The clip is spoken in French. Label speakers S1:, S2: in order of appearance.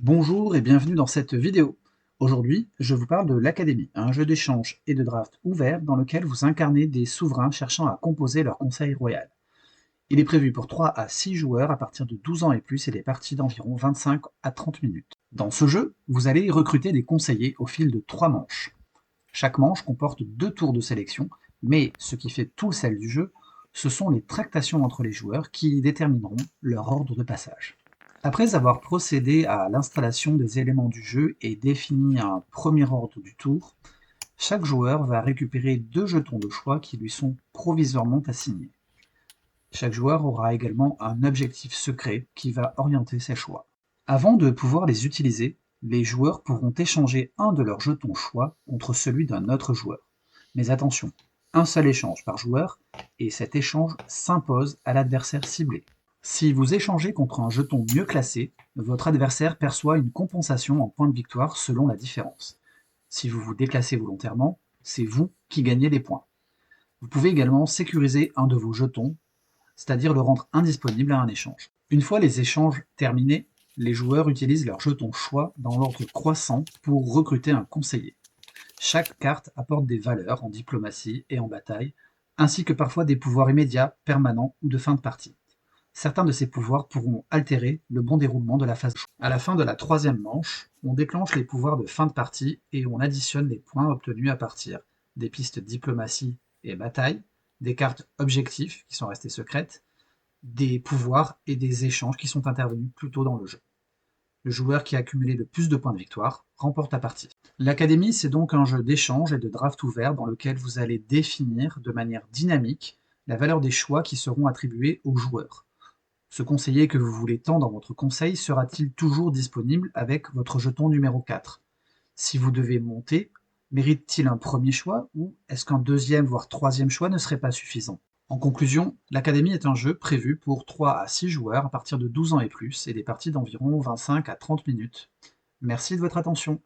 S1: Bonjour et bienvenue dans cette vidéo. Aujourd'hui, je vous parle de l'Académie, un jeu d'échange et de draft ouvert dans lequel vous incarnez des souverains cherchant à composer leur conseil royal. Il est prévu pour 3 à 6 joueurs à partir de 12 ans et plus et des parties d'environ 25 à 30 minutes. Dans ce jeu, vous allez recruter des conseillers au fil de 3 manches. Chaque manche comporte 2 tours de sélection, mais ce qui fait tout le sel du jeu, ce sont les tractations entre les joueurs qui détermineront leur ordre de passage. Après avoir procédé à l'installation des éléments du jeu et défini un premier ordre du tour, chaque joueur va récupérer 2 jetons de choix qui lui sont provisoirement assignés. Chaque joueur aura également un objectif secret qui va orienter ses choix. Avant de pouvoir les utiliser, les joueurs pourront échanger un de leurs jetons choix contre celui d'un autre joueur. Mais attention, un seul échange par joueur, et cet échange s'impose à l'adversaire ciblé. Si vous échangez contre un jeton mieux classé, votre adversaire perçoit une compensation en points de victoire selon la différence. Si vous vous déclassez volontairement, c'est vous qui gagnez les points. Vous pouvez également sécuriser un de vos jetons, c'est-à-dire le rendre indisponible à un échange. Une fois les échanges terminés, les joueurs utilisent leur jeton choix dans l'ordre croissant pour recruter un conseiller. Chaque carte apporte des valeurs en diplomatie et en bataille, ainsi que parfois des pouvoirs immédiats, permanents ou de fin de partie. Certains de ces pouvoirs pourront altérer le bon déroulement de la phase de choix. À la fin de la troisième manche, on déclenche les pouvoirs de fin de partie et on additionne les points obtenus à partir des pistes diplomatie et bataille, des cartes objectifs qui sont restées secrètes, des pouvoirs et des échanges qui sont intervenus plus tôt dans le jeu. Le joueur qui a accumulé le plus de points de victoire remporte la partie. L'Académie, c'est donc un jeu d'échange et de draft ouvert dans lequel vous allez définir de manière dynamique la valeur des choix qui seront attribués aux joueurs. Ce conseiller que vous voulez tant dans votre conseil sera-t-il toujours disponible avec votre jeton numéro 4? Si vous devez monter, mérite-t-il un premier choix ou est-ce qu'un deuxième voire troisième choix ne serait pas suffisant? En conclusion, l'Académie est un jeu prévu pour 3 à 6 joueurs à partir de 12 ans et plus et des parties d'environ 25 à 30 minutes. Merci de votre attention.